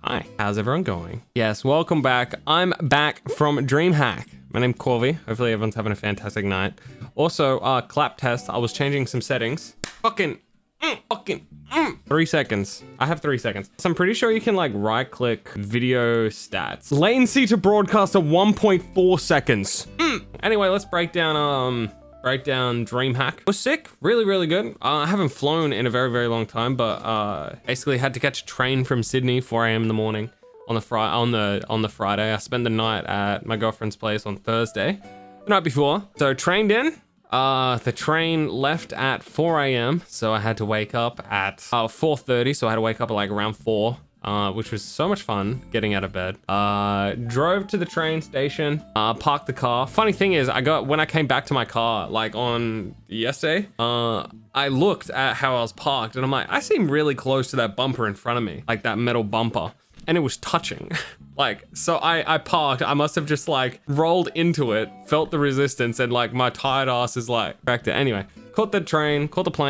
Hi, how's everyone going? Yes, welcome back. I'm back from DreamHack. My name's Corvy. Hopefully everyone's having a fantastic night. Also, clap test. I was changing some settings. 3 seconds. I have 3 seconds. So I'm pretty sure you can like right click video stats. Latency to broadcast at 1.4 seconds. Anyway, let's break down DreamHack. It was sick, really good. I haven't flown in a very long time, but basically had to catch a train from Sydney 4 a.m. in the morning on the Friday. I spent the night at my girlfriend's place on Thursday, the night before. So trained in. The train left at 4 a.m. so I had to wake up at 4:30. So I had to wake up at like around 4. Which was so much fun getting out of bed. Drove to the train station, parked the car. Funny thing is, when I came back to my car, like on yesterday, I looked at how I was parked and I'm like, I seem really close to that bumper in front of me, like that metal bumper, and it was touching. Like, so I parked, I must have just like rolled into it, felt the resistance, and like my tired ass is like back there. Anyway, caught the plane,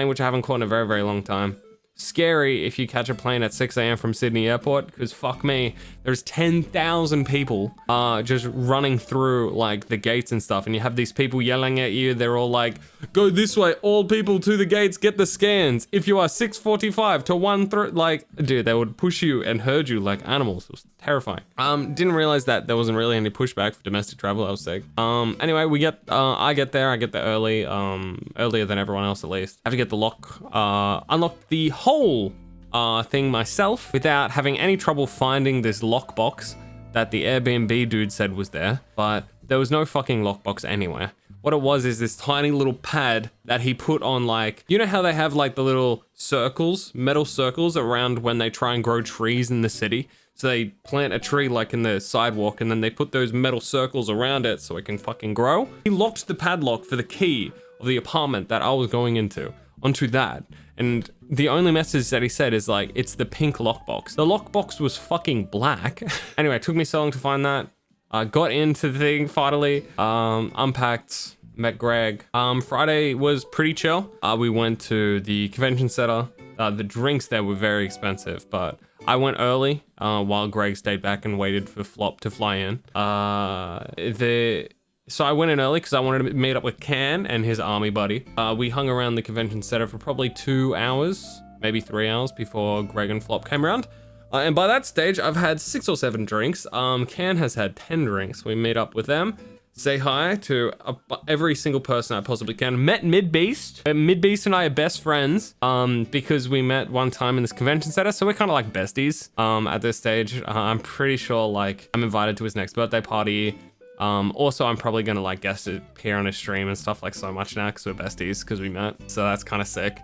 which I haven't caught in a very long time. Scary if you catch a plane at 6 a.m. from Sydney airport, because fuck me, there's 10,000 people just running through like the gates and stuff, and you have these people yelling at you. They're all like, go this way, all people to the gates, get the scans. If you are 6:45 to 1:30, like, dude, they would push you and herd you like animals. It was terrifying. Didn't realize that there wasn't really any pushback for domestic travel. I was sick. Anyway, I get there early, earlier than everyone else at least. I have to get the unlock the whole thing myself without having any trouble finding this lockbox that the Airbnb dude said was there, but there was no fucking lockbox anywhere. What it was is this tiny little pad that he put on, like, you know how they have like the little circles, metal circles around when they try and grow trees in the city? So they plant a tree like in the sidewalk and then they put those metal circles around it so it can fucking grow. He locked the padlock for the key of the apartment that I was going into onto that. And the only message that he said is like, it's the pink lockbox. The lockbox was fucking black. Anyway, it took me so long to find that. I got into the thing finally, unpacked, met Greg. Friday was pretty chill. We went to the convention center. The drinks there were very expensive, but I went early while Greg stayed back and waited for Flop to fly in. So I went in early because I wanted to meet up with Can and his army buddy. We hung around the convention center for probably 2 hours, maybe 3 hours before Greg and Flop came around. And by that stage, I've had 6 or 7 drinks. Can has had 10 drinks. We meet up with them, say hi to every single person I possibly can. Met Midbeast. Midbeast and I are best friends because we met one time in this convention center. So we're kind of like besties at this stage. I'm pretty sure like I'm invited to his next birthday party. Also, I'm probably gonna like guest appear on his stream and stuff like so much now because we're besties because we met. So that's kind of sick.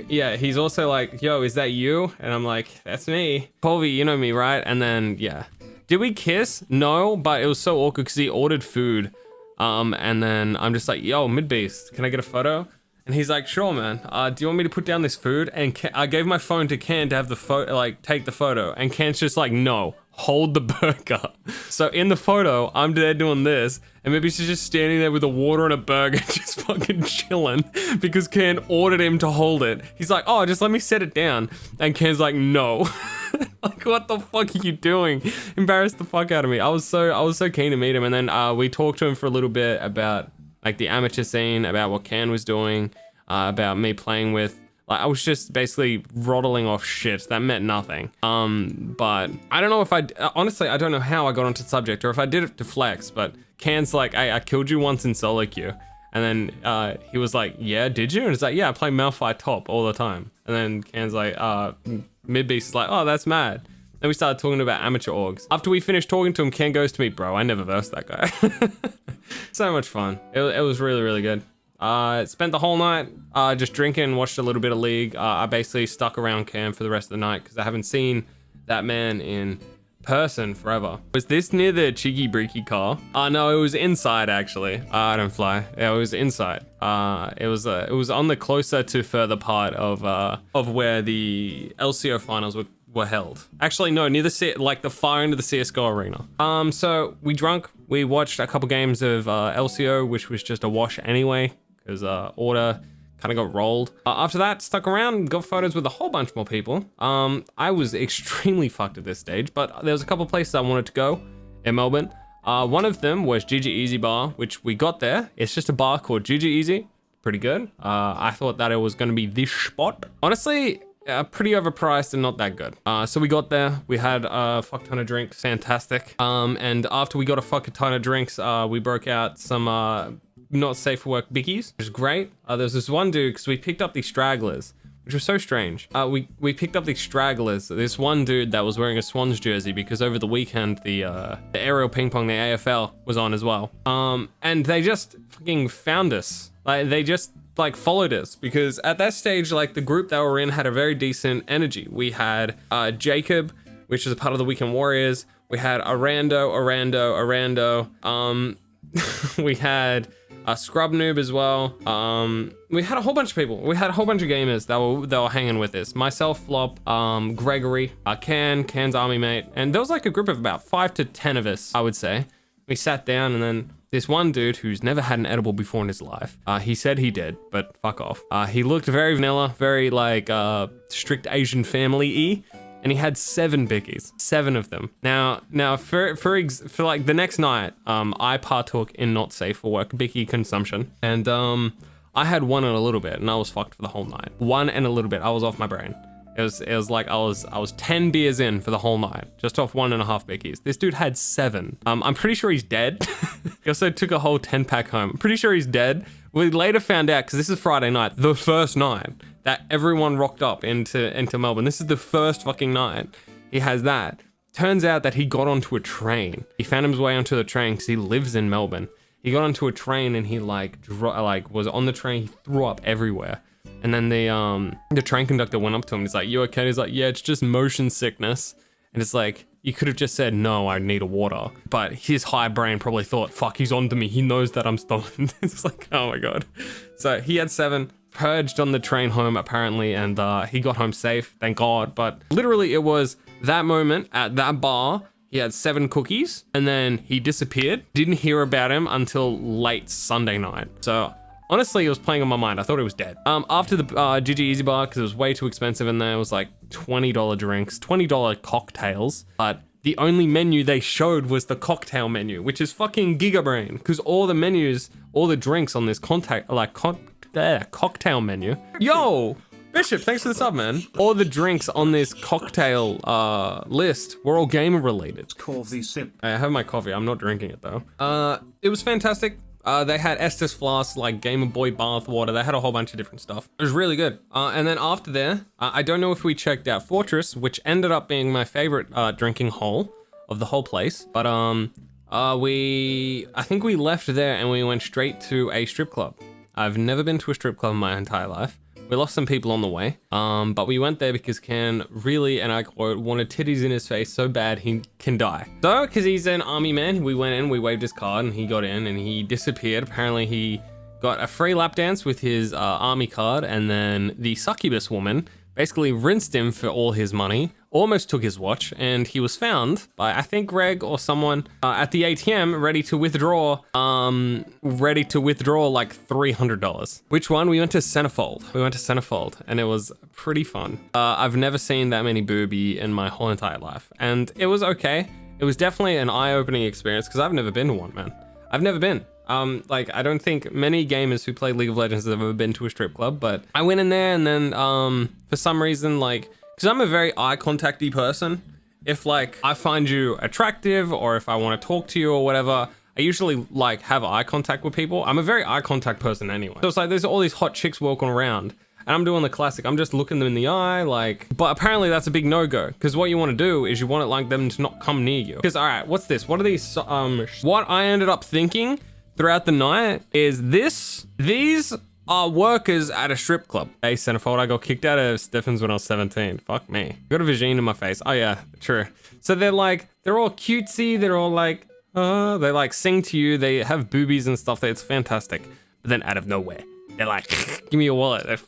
Yeah, he's also like, yo, is that you? And I'm like, that's me. Corvy, you know me, right? And then, yeah. Did we kiss? No, but it was so awkward because he ordered food. And then I'm just like, yo, Midbeast, can I get a photo? And he's like, sure, man. Do you want me to put down this food? And I gave my phone to Can to have the photo, like take the photo. And Can's just like, no, hold the burger. So in the photo, I'm there doing this. And maybe she's just standing there with a water and a burger, just fucking chilling because Can ordered him to hold it. He's like, oh, just let me set it down. And Can's like, no. Like, what the fuck are you doing? Embarrassed the fuck out of me. I was so keen to meet him. And then we talked to him for a little bit about like the amateur scene, about what Can was doing, about me playing with, like, I was just basically rottling off shit that meant nothing. But I don't know if honestly, I don't know how I got onto the subject or if I did it to flex, but Can's like, I killed you once in solo queue. And then he was like, yeah, did you? And it's like, yeah, I play Malphite top all the time. And then Can's like, Midbeast is like, oh, that's mad. Then we started talking about amateur orgs. After we finished talking to him, Can goes to me, bro, I never versed that guy. So much fun. It was really good. Spent the whole night just drinking, watched a little bit of League. I basically stuck around Cam for the rest of the night because I haven't seen that man in person forever. Was this near the Cheeky Breaky car? No, it was inside actually. I don't fly. Yeah, it was inside. It was on the closer to further part of where the LCO finals were held. Actually, no, near the far end of the CSGO arena. So we we watched a couple games of LCO, which was just a wash anyway, because Order kind of got rolled. After that, stuck around, got photos with a whole bunch more people. I was extremely fucked at this stage, but there was a couple places I wanted to go in Melbourne. One of them was GG Easy Bar, which we got there. It's just a bar called GG Easy. Pretty good. I thought that it was going to be this spot. Honestly, pretty overpriced and not that good. So we got there. We had a fuck ton of drinks. Fantastic. And after we got a fuck ton of drinks, we broke out some not safe for work bickies, which is great. There's this one dude, because we picked up these stragglers, which was so strange. We picked up these stragglers. This one dude that was wearing a Swans jersey because over the weekend the aerial ping pong, the AFL, was on as well. And they just fucking found us. Like they just like followed us because at that stage, like the group that we're in had a very decent energy. We had Jacob, which is a part of the Weekend Warriors. We had Arando. We had Scrub Noob as well. We had a whole bunch of people. We had a whole bunch of gamers that were hanging with us. Myself, Flop, Gregory, Can's army mate, and there was like a group of about 5 to 10 of us, I would say. We sat down, and then this one dude who's never had an edible before in his life, he said he did, but fuck off. He looked very vanilla, very like strict Asian family-y. And he had 7 bickies, 7 of them. Now for like the next night, I partook in not safe for work bicky consumption, and I had 1 and a little bit, and I was fucked for the whole night. 1 and a little bit, I was off my brain. It was like I was 10 beers in for the whole night, just off 1.5 bickies. This dude had 7. I'm pretty sure he's dead. He also took a whole 10-pack home. I'm pretty sure he's dead. We later found out, because this is Friday night, the first night that everyone rocked up into Melbourne. This is the first fucking night he has that. Turns out that he got onto a train. He found his way onto the train because he lives in Melbourne. He got onto a train and he like was on the train. He threw up everywhere. And then the train conductor went up to him. He's like, "You okay?" He's like, "Yeah, it's just motion sickness." And it's like, you could have just said, "No, I need a water." But his high brain probably thought, "Fuck, he's onto me. He knows that I'm stolen." It's like, oh my God. So he had 7, purged on the train home apparently, and he got home safe, thank God. But literally it was that moment at that bar. He had 7 cookies and then he disappeared. Didn't hear about him until late Sunday night. So honestly, it was playing on my mind. I thought he was dead. After the GG Easy Bar, because it was way too expensive in there, it was like $20 drinks, $20 cocktails. But the only menu they showed was the cocktail menu, which is fucking gigabrain. Because all the menus, all the drinks on this cocktail menu. Yo, Bishop, thanks for the sub, man. All the drinks on this cocktail list were all gamer related. Corvy sip. I have my coffee. I'm not drinking it though. It was fantastic. They had Estes flasks, like Game Boy bath water. They had a whole bunch of different stuff. It was really good. And then after there, I don't know if we checked out Fortress, which ended up being my favorite drinking hole of the whole place. But I think we left there and we went straight to a strip club. I've never been to a strip club in my entire life. We lost some people on the way, but we went there because Ken really, and I quote, wanted titties in his face so bad he can die. So, because he's an army man, we went in, we waved his card, and he got in, and he disappeared. Apparently, he got a free lap dance with his army card, and then the succubus woman basically rinsed him for all his money, almost took his watch, and he was found by, I think, Greg or someone at the ATM ready to withdraw like $300. Which one? We went to Centerfold. And it was pretty fun. I've never seen that many booby in my whole entire life, and it was okay. It was definitely an eye-opening experience because I've never been to one, man. I've never been. Like, I don't think many gamers who play League of Legends have ever been to a strip club, but I went in there and then, for some reason, like, because I'm a very eye contacty person. If, like, I find you attractive or if I want to talk to you or whatever, I usually, like, have eye contact with people. I'm a very eye contact person anyway. So it's like, there's all these hot chicks walking around and I'm doing the classic. I'm just looking them in the eye, like, but apparently that's a big no-go because what you want to do is you want it like them to not come near you. Because, all right, what's this? What are these, what I ended up thinking throughout the night is these are workers at a strip club. Hey, Centerfold, I got kicked out of Stephens when I was 17. Fuck me. Got a vagine in my face. Oh yeah, true. So they're all cutesy. They're all like, they like sing to you. They have boobies and stuff. It's fantastic. But then out of nowhere, they're like, give me your wallet.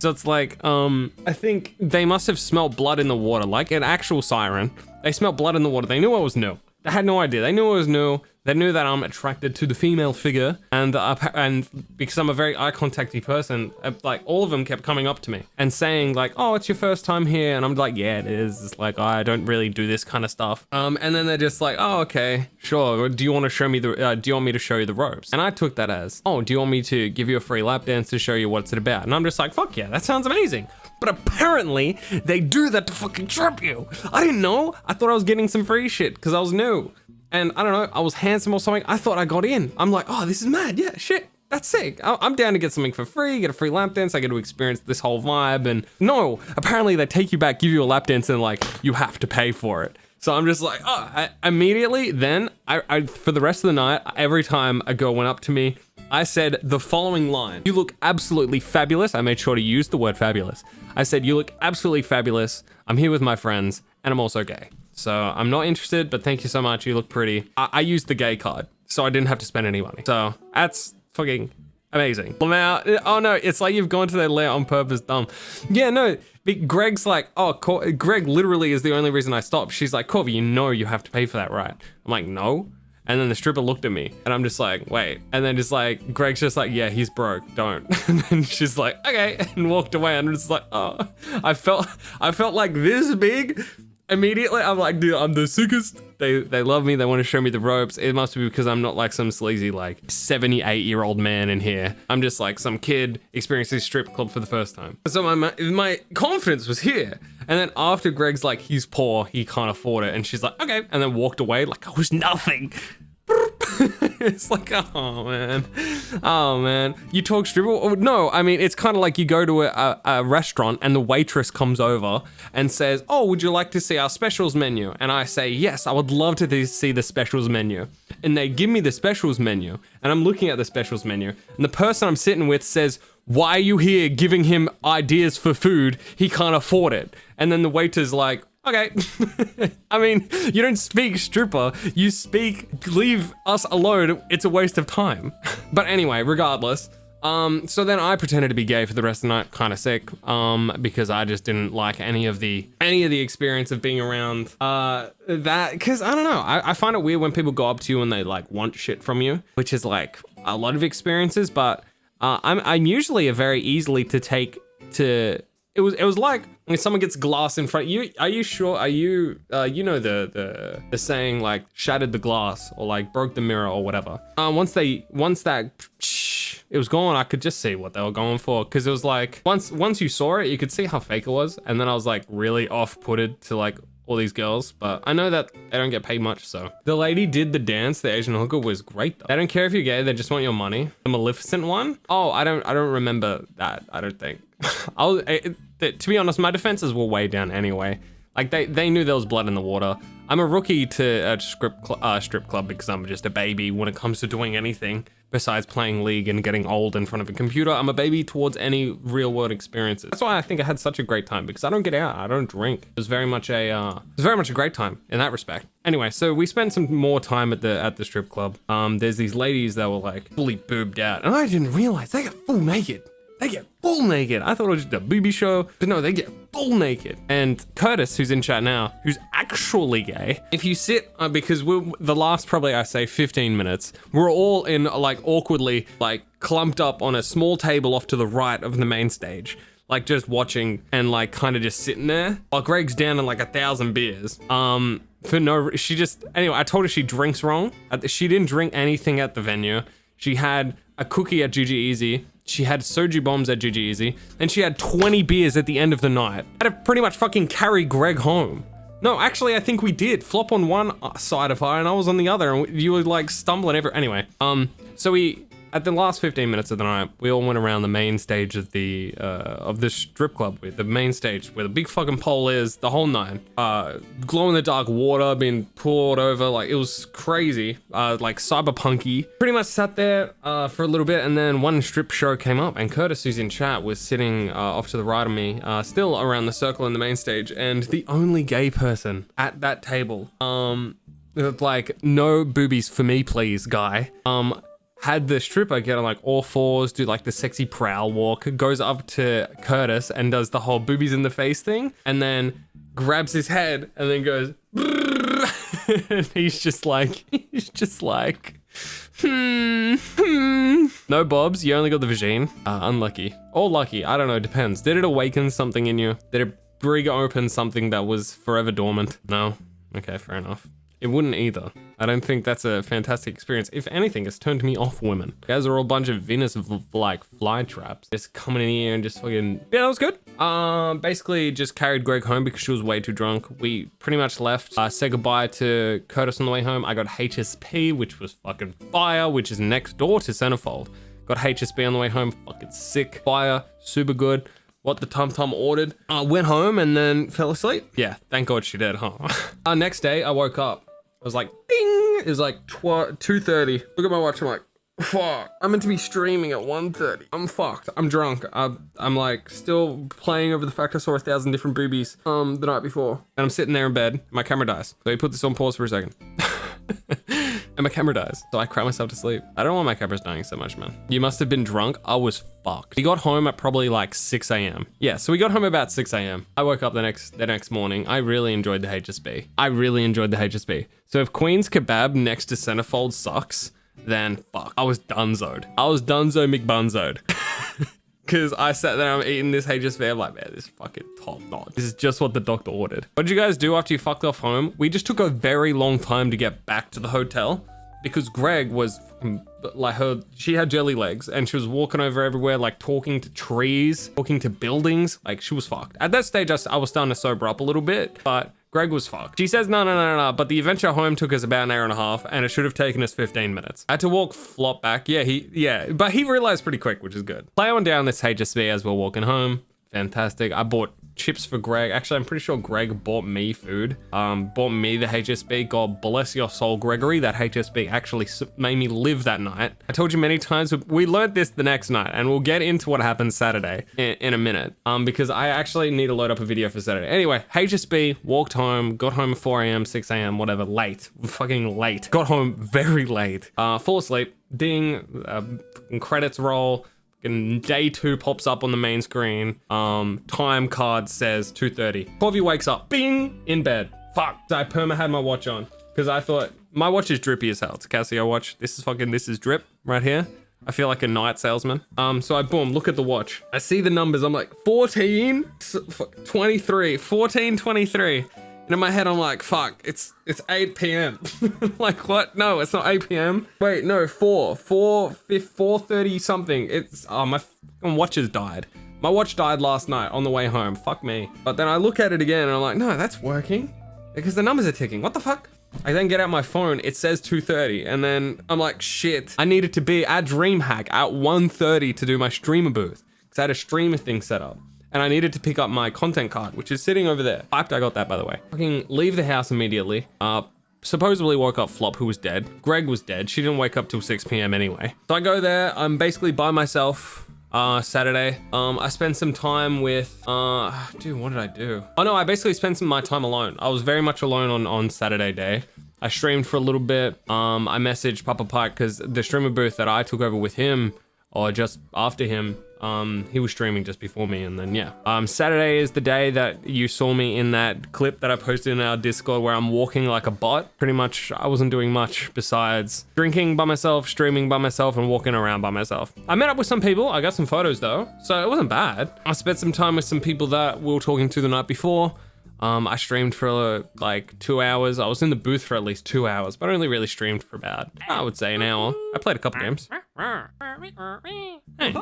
So it's like, I think they must have smelled blood in the water, like an actual siren. They smelled blood in the water. They knew I was new. They had no idea. They knew it was new. They knew that I'm attracted to the female figure, and because I'm a very eye contacty person, like all of them kept coming up to me and saying like, "Oh, it's your first time here," and I'm like, "Yeah, it is." It's like, I don't really do this kind of stuff. And then they're just like, "Oh, okay, sure. Do you want to show me the? Do you want me to show you the ropes?" And I took that as, "Oh, do you want me to give you a free lap dance to show you what's it about?" And I'm just like, "Fuck yeah, that sounds amazing." But apparently they do that to fucking trip you. I didn't know. I thought I was getting some free shit because I was new. And I don't know, I was handsome or something. I thought I got in. I'm like, oh, this is mad. Yeah, shit. That's sick. I'm down to get something for free, get a free lap dance. I get to experience this whole vibe. And no, apparently they take you back, give you a lap dance, and like, you have to pay for it. So I'm just like, oh, immediately then, I for the rest of the night, every time a girl went up to me, I said the following line: "You look absolutely fabulous." I made sure to use the word fabulous. I said, "You look absolutely fabulous. I'm here with my friends, and I'm also gay. So I'm not interested, but thank you so much. You look pretty." I used the gay card, so I didn't have to spend any money. So that's fucking amazing. Now, oh no, it's like you've gone to their lair on purpose, dumb. Yeah, no, Greg's like, oh, Greg literally is the only reason I stopped. She's like, "Corvy, you know you have to pay for that, right?" I'm like, "No." And then the stripper looked at me and I'm just like, wait. And then just like, Greg's just like, "Yeah, he's broke, don't." And then she's like, "Okay," and walked away. And I'm just like, oh, I felt like this big. Immediately, I'm like, dude, I'm the sickest. They love me. They want to show me the ropes. It must be because I'm not like some sleazy, like 78-year-old man in here. I'm just like some kid experiencing strip club for the first time. So my confidence was here. And then after Greg's like, he's poor, he can't afford it. And she's like, "Okay." And then walked away like I was nothing. It's like, oh man, you talk stripper? No, I mean, it's kind of like you go to a restaurant and the waitress comes over and says, "Oh, would you like to see our specials menu?" And I say, "Yes, I would love to see the specials menu." And they give me the specials menu and I'm looking at the specials menu and the person I'm sitting with says, "Why are you here giving him ideas for food? He can't afford it." And then the waiter's like, "Okay." I mean, you don't speak stripper, you speak leave us alone. It's a waste of time. But anyway, regardless, so then I pretended to be gay for the rest of the night, kind of sick, because I just didn't like any of the experience of being around that, because I don't know, I find it weird when people go up to you and they like want shit from you, which is like a lot of experiences, but I'm usually a very easily to take to. It was like when someone gets glass in front of you. Are you sure? Are you you know the saying like shattered the glass or like broke the mirror or whatever. Once that it was gone, I could just see what they were going for, because it was like once you saw it, you could see how fake it was, and then I was like really off-putted to like all these girls, but I know that they don't get paid much, so. The lady did the dance, the Asian hooker was great though. They don't care if you're gay, they just want your money. The Maleficent one? Oh, I don't remember that, I don't think. To be honest, my defenses were way down anyway. Like they knew there was blood in the water. I'm a rookie to a strip club because I'm just a baby when it comes to doing anything besides playing League and getting old in front of a computer. I'm a baby towards any real world experiences. That's why I think I had such a great time, because I don't get out, I don't drink. It was very much a great time in that respect. Anyway, so we spent some more time at the strip club. There's these ladies that were like fully boobed out, and I didn't realize they got full naked. They get full naked. I thought it was just a booby show, but no, they get full naked. And Curtis, who's in chat now, who's actually gay, if you sit, because the last probably I say 15 minutes, we're all in like awkwardly like clumped up on a small table off to the right of the main stage, like just watching and like kind of just sitting there while Greg's down in like 1,000 beers. Anyway, I told her she drinks wrong. She didn't drink anything at the venue. She had a cookie at GG Easy. She had soju bombs at GG Easy, and she had 20 beers at the end of the night. I had to pretty much fucking carry Greg home. No, actually, I think we did. Flop on one side of her, and I was on the other, and you were like stumbling Anyway, so at the last 15 minutes of the night, we all went around the main stage of the strip club, with the main stage where the big fucking pole is, the whole nine. Glow in the dark water being poured over, like it was crazy, like cyberpunky. Pretty much sat there for a little bit, and then one strip show came up, and Curtis, who's in chat, was sitting off to the right of me, still around the circle in the main stage, and the only gay person at that table, like, "No boobies for me, please," guy, had the stripper get on like all fours, do like the sexy prowl walk, goes up to Curtis and does the whole boobies in the face thing, and then grabs his head and then goes he's just like, no bobs, you only got the vagine. Unlucky. Or lucky, I don't know, depends. Did it awaken something in you? Did it bring open something that was forever dormant? No? Okay, fair enough. It wouldn't either. I don't think that's a fantastic experience. If anything, it's turned me off women. You guys are all a bunch of Venus like fly traps. Just coming in here and just fucking, yeah, that was good. Basically just carried Greg home because she was way too drunk. We pretty much left, said goodbye to Curtis on the way home. I got HSP, which was fucking fire, which is next door to Centerfold. Got HSP on the way home, fucking sick. Fire, super good. What the Tum Tum ordered. Went home and then fell asleep. Yeah, thank God she did, huh? Next day, I woke up. I was like, ding! It was like 2:30. Look at my watch, I'm like, fuck. I'm meant to be streaming at 1:30. I'm fucked. I'm drunk. I'm like still playing over the fact I saw 1,000 different boobies the night before. And I'm sitting there in bed, my camera dies. So you put this on pause for a second. And my camera dies. So I cry myself to sleep. I don't know why my camera's dying so much, man. You must have been drunk. I was fucked. We got home at probably like 6 a.m. Yeah, so we got home about 6 a.m. I woke up the next morning. I really enjoyed the HSB. So if Queen's Kebab next to Centerfold sucks, then fuck. I was dunzoed. I was dunzo McBunzoed. Because I sat there, I'm eating this HSV, I'm like, man, this is fucking top notch. This is just what the doctor ordered. What did you guys do after you fucked off home? We just took a very long time to get back to the hotel because Greg was like she had jelly legs and she was walking over everywhere, like talking to trees, talking to buildings. Like she was fucked. At that stage, I was starting to sober up a little bit, but Greg was fucked. She says, no, but the adventure home took us about an hour and a half and it should have taken us 15 minutes. I had to walk flop back. But he realized pretty quick, which is good. Play on down this HSB as we're walking home. Fantastic. I bought chips for Greg. Actually, I'm pretty sure Greg bought me food. Bought me the HSB. God bless your soul, Gregory. That HSB actually made me live that night. I told you many times, we learned this the next night and we'll get into what happened Saturday in a minute. Because I actually need to load up a video for Saturday. Anyway, HSB, walked home, got home at 4 a.m., 6 a.m., whatever, late, fucking late. Got home very late. Fall asleep, ding, credits roll. And day 2 pops up on the main screen. Time card says 2:30. Corvy wakes up, bing, in bed. Fuck. So I perma had my watch on because I thought my watch is drippy as hell. It's a Casio watch. This is drip right here. I feel like a night salesman. So I boom, look at the watch. I see the numbers. I'm like 14, 23, 14, 23. And in my head, I'm like, fuck, it's 8 p.m. Like, what? No, it's not 8 p.m. Wait, no, 4:30 something. It's, my watch has died. My watch died last night on the way home. Fuck me. But then I look at it again and I'm like, no, that's working. Because the numbers are ticking. What the fuck? I then get out my phone. It says 2:30. And then I'm like, shit. I needed to be at DreamHack at 1:30 to do my streamer booth. Because I had a streamer thing set up. And I needed to pick up my content card, which is sitting over there. I got that, by the way. Fucking leave the house immediately. Supposedly woke up Flop, who was dead. Greg was dead. She didn't wake up till 6 p.m. anyway. So I go there. I'm basically by myself Saturday. I spent some time with, dude, what did I do? Oh no, I basically spent some of my time alone. I was very much alone on Saturday day. I streamed for a little bit. I messaged Papa Pike because the streamer booth that I took over with him, or just after him, he was streaming just before me, and then yeah. Saturday is the day that you saw me in that clip that I posted in our Discord where I'm walking like a bot. Pretty much, I wasn't doing much besides drinking by myself, streaming by myself, and walking around by myself. I met up with some people. I got some photos though, so it wasn't bad. I spent some time with some people that we were talking to the night before. I streamed for like 2 hours. I was in the booth for at least 2 hours, but I only really streamed for about, I would say, an hour. I played a couple games. Hey.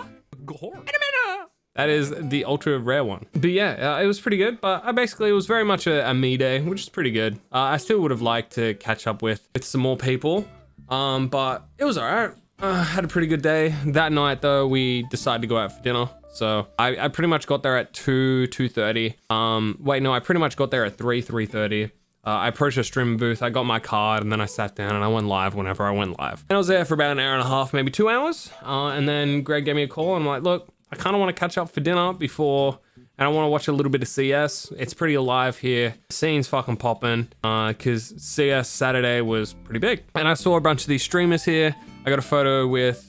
That is the ultra rare one. But yeah, it was pretty good. But it was very much a me day, which is pretty good. I still would have liked to catch up with some more people. But it was all right. Had a pretty good day. That night though, we decided to go out for dinner. So I pretty much got there at 2:30. Wait, no, I pretty much got there at 3:30. I approached a streaming booth, I got my card, and then I sat down and I went live whenever I went live. And I was there for about an hour and a half, maybe 2 hours. And then Greg gave me a call and I'm like, look, I kind of want to catch up for dinner before, and I want to watch a little bit of CS. It's pretty alive here. Scene's fucking popping, because CS Saturday was pretty big. And I saw a bunch of these streamers here. I got a photo with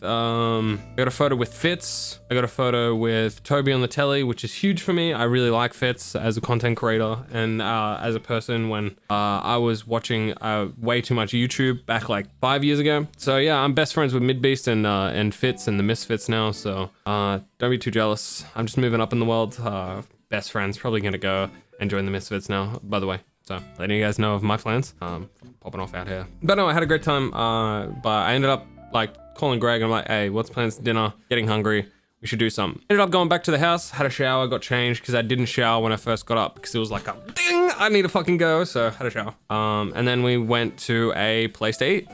Fitz. I got a photo with Toby on the telly, which is huge for me. I really like Fitz as a content creator and as a person when I was watching way too much YouTube back like 5 years ago. So yeah, I'm best friends with Midbeast and Fitz and the Misfits now. So don't be too jealous. I'm just moving up in the world. Best friends, probably gonna go and join the Misfits now, by the way. So letting you guys know of my plans. Popping off out here. But no, I had a great time. But I ended up like calling Greg. I'm like, hey, what's plans for dinner? Getting hungry. We should do something. Ended up going back to the house, had a shower, got changed because I didn't shower when I first got up because it was like a ding, I need to fucking go. So had a shower. And then we went to a place to eat.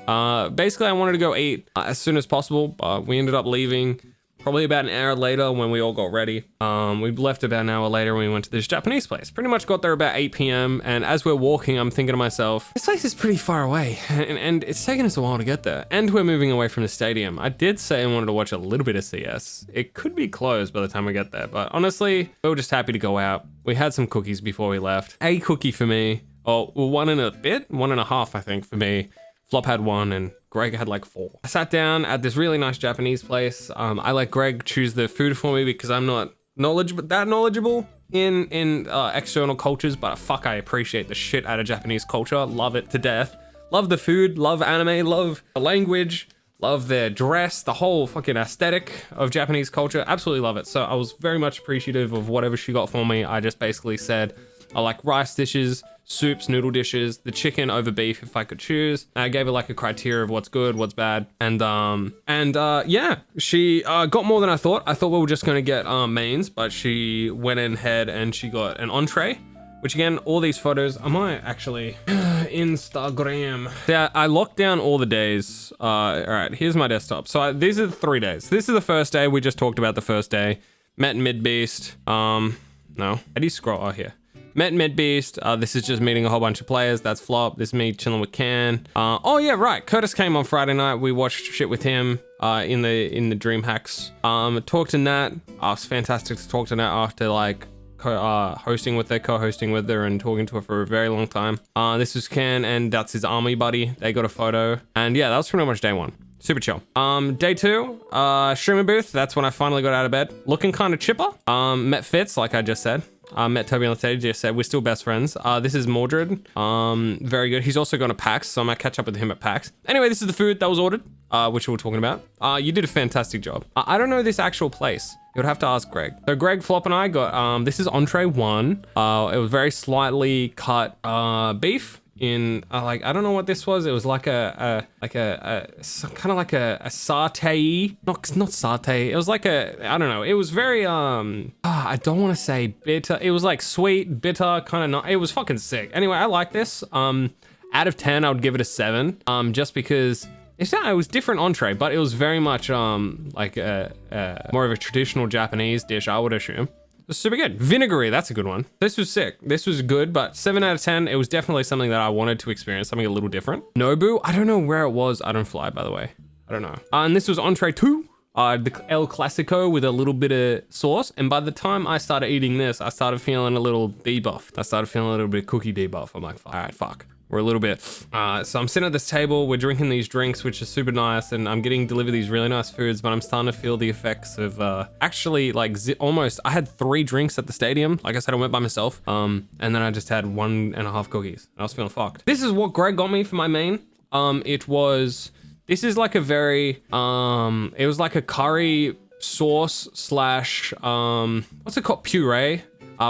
Basically I wanted to go eat as soon as possible, but we ended up leaving probably about an hour later when we all got ready. We left about an hour later when we went to this Japanese place. Pretty much got there about 8 p.m. And as we're walking, I'm thinking to myself, this place is pretty far away and it's taken us a while to get there. And we're moving away from the stadium. I did say I wanted to watch a little bit of CS. It could be closed by the time we get there, but honestly, we were just happy to go out. We had some cookies before we left. A cookie for me, well, 1.5, I think, for me. Flop had 1 and Greg had like 4. I sat down at this really nice Japanese place. I let Greg choose the food for me because I'm not that knowledgeable in external cultures, but fuck, I appreciate the shit out of Japanese culture. Love it to death. Love the food, love anime, love the language, love their dress, the whole fucking aesthetic of Japanese culture. Absolutely love it. So I was very much appreciative of whatever she got for me. I just basically said, I like rice dishes, soups, noodle dishes, the chicken over beef if I could choose. I gave her like a criteria of what's good, what's bad. And yeah, she got more than I thought. I thought we were just gonna get mains, but she went ahead and she got an entree, which again, all these photos, I might actually Instagram. Yeah, I locked down all the days. All right, here's my desktop. So these are the 3 days. This is the first day. We just talked about the first day. Met Midbeast. No, how do you scroll? Oh, here. Met Midbeast. This is just meeting a whole bunch of players. That's Flop. This is me chilling with Can. Oh yeah, right. Curtis came on Friday night. We watched shit with him in the DreamHacks. Talked to Nat. It was fantastic to talk to Nat after like co-hosting with her and talking to her for a very long time. This was Can and that's his army buddy. They got a photo. And yeah, that was pretty much day 1. Super chill. Day 2, streamer booth. That's when I finally got out of bed. Looking kind of chipper. Met Fitz, like I just said. Met Toby on the stage, just said we're still best friends. This is Mordred. Very good. He's also gone to PAX, so I might catch up with him at PAX. Anyway, this is the food that was ordered, which we were talking about. You did a fantastic job. I don't know this actual place. You would have to ask Greg. So Greg, Flop, and I got, this is entree 1. It was very slightly cut beef in, like, I don't know what this was. It was like kind of like a satay, not satay. It was like I don't know. It was very, I don't want to say bitter. It was like sweet, bitter, kind of not, it was fucking sick. Anyway, I like this. Out of 10, I would give it a 7. Just because it was different entree, but it was very much, like more of a traditional Japanese dish, I would assume. It was super good. Vinegary, that's a good one. This was sick. This was good, but 7 out of 10, it was definitely something that I wanted to experience, something a little different. Nobu, I don't know where it was. I don't fly, by the way. I don't know. And this was entree 2, the El Clasico with a little bit of sauce. And by the time I started eating this, I started feeling a little debuff. I started feeling a little bit cookie debuff. I'm like, all right, fuck. We're a little bit. So I'm sitting at this table, we're drinking these drinks, which is super nice, and I'm getting delivered these really nice foods, but I'm starting to feel the effects of actually like almost, I had 3 drinks at the stadium. Like I said, I went by myself, and then I just had 1.5 cookies. I was feeling fucked. This is what Greg got me for my main. This is like a very, it was like a curry sauce slash, what's it called? Puree,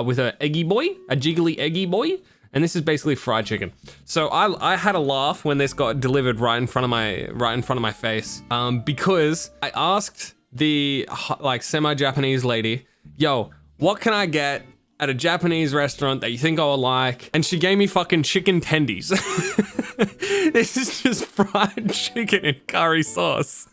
with a jiggly eggy boy. And this is basically fried chicken. So I had a laugh when this got delivered right in front of my face, because I asked the like semi-Japanese lady, yo, what can I get at a Japanese restaurant that you think I will like? And she gave me fucking chicken tendies. This is just fried chicken in curry sauce.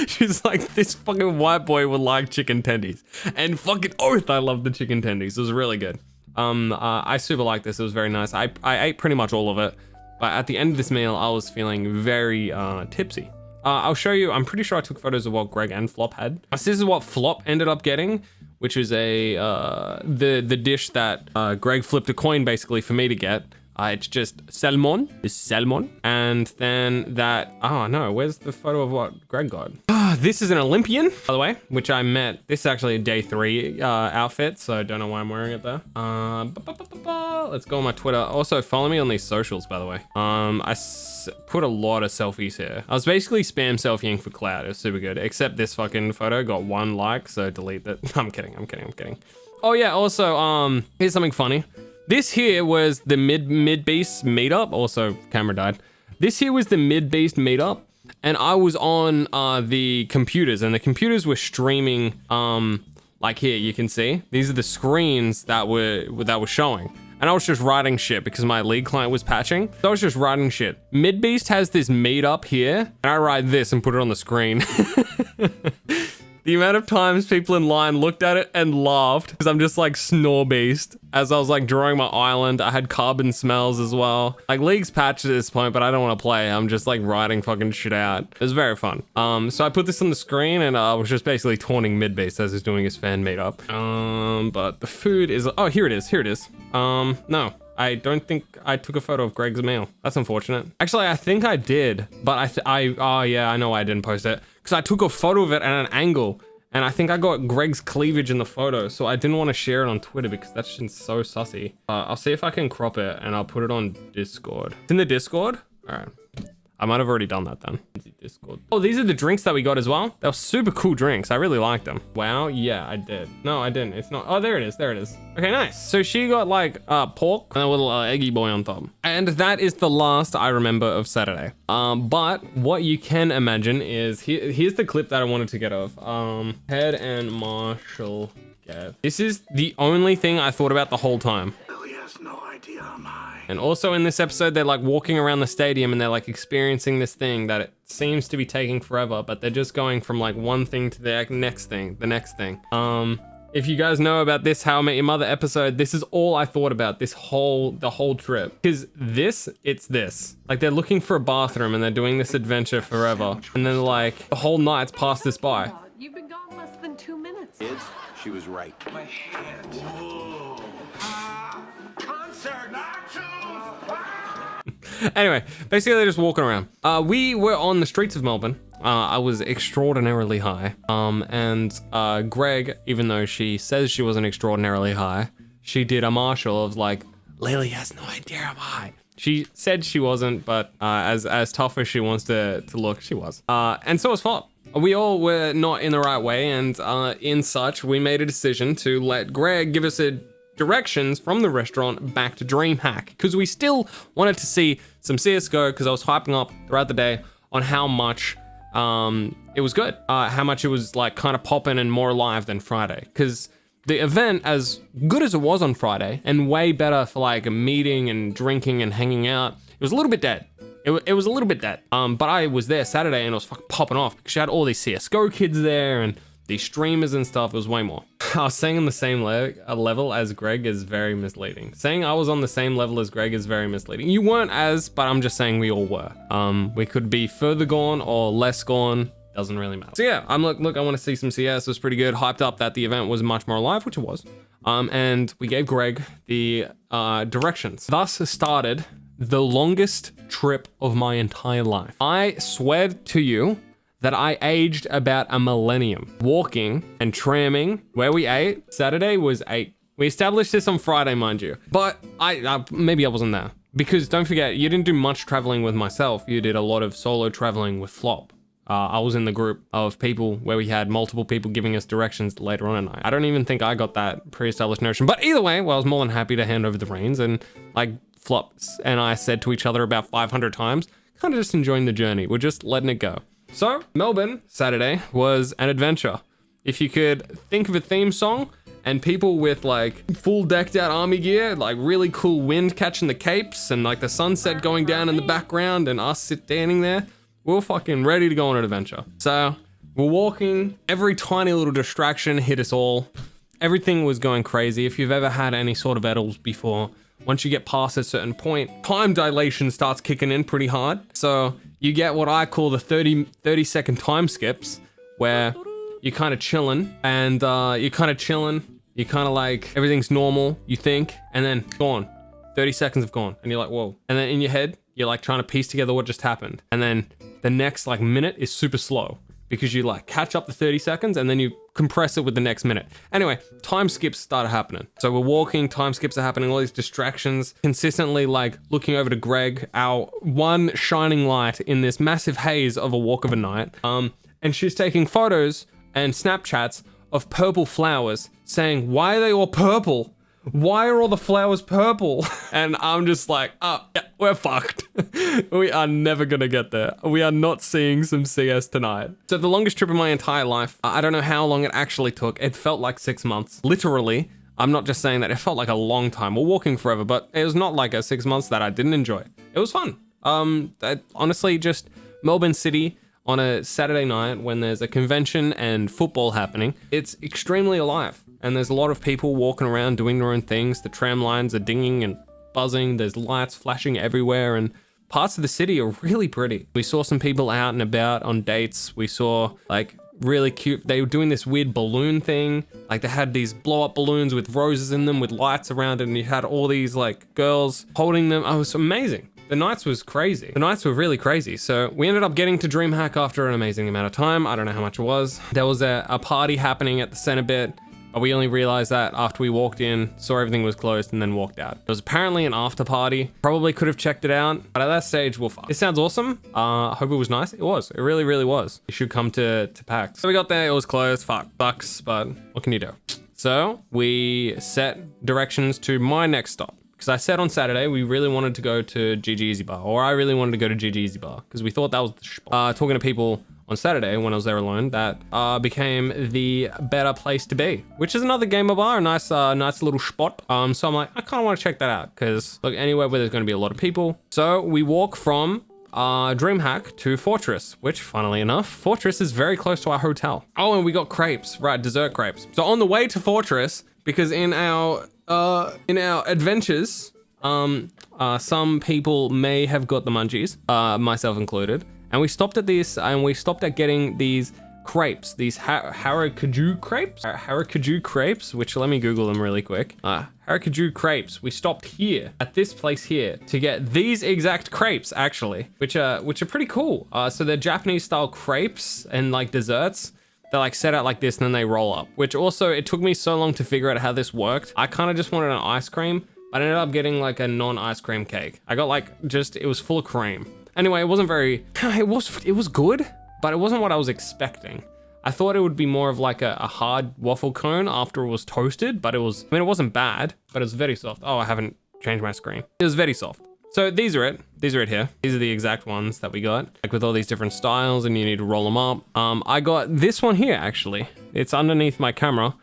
She's like, this fucking white boy would like chicken tendies. And fucking oath, I love the chicken tendies. It was really good. I super like this. It was very nice. I ate pretty much all of it, but at the end of this meal, I was feeling very tipsy. I'll show you. I'm pretty sure I took photos of what Greg and Flop had. This is what Flop ended up getting, which is the dish that Greg flipped a coin basically for me to get. It's just salmon. It's salmon. And then that, oh no, where's the photo of what Greg got? This is an Olympian, by the way, which I met. This is actually a day 3 outfit, so I don't know why I'm wearing it there. Let's go on my Twitter. Also, follow me on these socials, by the way. I put a lot of selfies here. I was basically spam selfieing for clout. It was super good, except this fucking photo got 1 like, so delete that. I'm kidding. Oh yeah, also, here's something funny. This here was the mid beast meetup. Also, camera died. This here was the mid beast meetup. And I was on the computers, and the computers were streaming, like here, you can see. These are the screens that were showing. And I was just writing shit because my league client was patching. So I was just writing shit. Midbeast has this meetup here, and I write this and put it on the screen. The amount of times people in line looked at it and laughed because I'm just like Snorebeast. As I was like drawing my island, I had carbon smells as well. Like League's patched at this point, but I don't want to play. I'm just like writing fucking shit out. It was very fun. So I put this on the screen and I was just basically taunting Midbeast as he's doing his fan meetup. But the food is, oh, here it is. No. I don't think I took a photo of Greg's meal. That's unfortunate. Actually, I think I did, but oh yeah, I know why I didn't post it. Because I took a photo of it at an angle, and I think I got Greg's cleavage in the photo, so I didn't want to share it on Twitter because that's just so sussy. I'll see if I can crop it, and I'll put it on Discord. It's in the Discord? All right. I might have already done that then. Discord. Oh, these are the drinks that we got as well. They were super cool drinks. I really liked them. Wow, yeah, I did. No, I didn't. It's not. Oh, there it is. Okay, nice. So she got like pork and a little eggy boy on top. And that is the last I remember of Saturday. But what you can imagine is, here's the clip that I wanted to get of. Head and Marshall get. This is the only thing I thought about the whole time. And also in this episode, they're like walking around the stadium and they're like experiencing this thing that it seems to be taking forever, but they're just going from like one thing to the next thing. If you guys know about this How I Met Your Mother episode, this is all I thought about the whole trip. Because it's this. Like they're looking for a bathroom and they're doing this adventure forever. And then like the whole night's passed this by. You've been gone less than 2 minutes. Kids, she was right. My hand. Whoa. Concert nachos. Anyway, basically they're just walking around. We were on the streets of Melbourne. I was extraordinarily high. And Greg, even though she says she wasn't extraordinarily high, she did a Marshall of like, Lily has no idea I'm high. She said she wasn't, but as tough as she wants to look, she was. And so was Flop. We all were not in the right way, and in such, we made a decision to let Greg give us directions from the restaurant back to DreamHack, because we still wanted to see some CSGO, because I was hyping up throughout the day on how much it was good, how much it was like kind of popping and more alive than Friday, because the event, as good as it was on Friday and way better for like a meeting and drinking and hanging out, it was a little bit dead. It was a little bit dead. But I was there Saturday and it was fucking popping off because you had all these CSGO kids there and these streamers and stuff. It was way more. I was saying on the same level as Greg is very misleading. Saying I was on the same level as Greg is very misleading. You weren't but I'm just saying we all were. We could be further gone or less gone. Doesn't really matter. So yeah, look, I want to see some CS. It was pretty good. Hyped up that the event was much more alive, which it was. And we gave Greg the directions. Thus started the longest trip of my entire life. I swear to you that I aged about a millennium. Walking and tramming where we ate. Saturday was 8. We established this on Friday, mind you. But maybe I wasn't there. Because don't forget, you didn't do much traveling with myself. You did a lot of solo traveling with Flop. I was in the group of people where we had multiple people giving us directions later on at night. I don't even think I got that pre-established notion. But either way, well, I was more than happy to hand over the reins. And like Flop and I said to each other about 500 times, kind of just enjoying the journey. We're just letting it go. So Melbourne, Saturday, was an adventure. If you could think of a theme song and people with like full decked out army gear, like really cool wind catching the capes and like the sunset going down in the background and us standing there, we're fucking ready to go on an adventure. So we're walking, every tiny little distraction hit us all. Everything was going crazy. If you've ever had any sort of edibles before, once you get past a certain point, time dilation starts kicking in pretty hard. So you get what I call the 30-second time skips, where you're kind of chilling and you kind of like, everything's normal, you think, and then gone. 30 seconds have gone, and you're like, whoa. And then in your head, you're like trying to piece together what just happened. And then the next like minute is super slow because you like catch up the 30 seconds and then you compress it with the next minute. Anyway, time skips started happening. So we're walking, time skips are happening, all these distractions, consistently like looking over to Greg, our one shining light in this massive haze of a walk of a night. And she's taking photos and Snapchats of purple flowers saying, why are they all purple? Why are all the flowers purple? And I'm just like, oh, yeah, we're fucked. We are never gonna get there. We are not seeing some CS tonight. So the longest trip in my entire life, I don't know how long it actually took. It felt like 6 months. Literally, I'm not just saying that. It felt like a long time. We're walking forever, but it was not like a 6 months that I didn't enjoy. It was fun. Honestly, just Melbourne City on a Saturday night when there's a convention and football happening, it's extremely alive. And there's a lot of people walking around doing their own things. The tram lines are dinging and buzzing. There's lights flashing everywhere and parts of the city are really pretty. We saw some people out and about on dates. We saw like really cute, they were doing this weird balloon thing. Like they had these blow up balloons with roses in them with lights around it, and you had all these like girls holding them. Oh, it was amazing. The nights was crazy. The nights were really crazy. So we ended up getting to DreamHack after an amazing amount of time. I don't know how much it was. There was a party happening at the center bit. But we only realized that after we walked in, saw everything was closed, and then walked out. It was apparently an after party. Probably could have checked it out, but at that stage, we're fucked. It sounds awesome. I hope it was nice. It was. It really, really was. You should come to PAX. So we got there. It was closed. Fuck. Sucks, but what can you do? So we set directions to my next stop. Because I said on Saturday, we really wanted to go to GG Easy Bar, or I really wanted to go to GG Easy Bar, because we thought that was the spot. Talking to people on Saturday when I was there alone, that became the better place to be, which is another gamer bar, a nice little spot. So I'm like, I kind of want to check that out because look, anywhere where there's going to be a lot of people. So we walk from DreamHack to Fortress, which funnily enough, Fortress is very close to our hotel. Oh, and we got crepes, right? Dessert crepes. So on the way to Fortress, because in our adventures, some people may have got the munchies, myself included. And we stopped at this, and we stopped at getting these crepes, these Harakaju crepes? Harakaju crepes, which let me Google them really quick. Harakaju crepes. We stopped here, at this place here, to get these exact crepes, actually, which are pretty cool. So they're Japanese style crepes and like desserts. They're like set out like this and then they roll up, which also, it took me so long to figure out how this worked. I kind of just wanted an ice cream, but I ended up getting like a non-ice cream cake. I got like, it was full of cream. Anyway, it wasn't very, it was good, but it wasn't what I was expecting. I thought it would be more of like a hard waffle cone after it was toasted, but it wasn't bad, but it was very soft. Oh, I haven't changed my screen. It was very soft. So these are it here. These are the exact ones that we got, like with all these different styles, and you need to roll them up. I got this one here, actually. It's underneath my camera.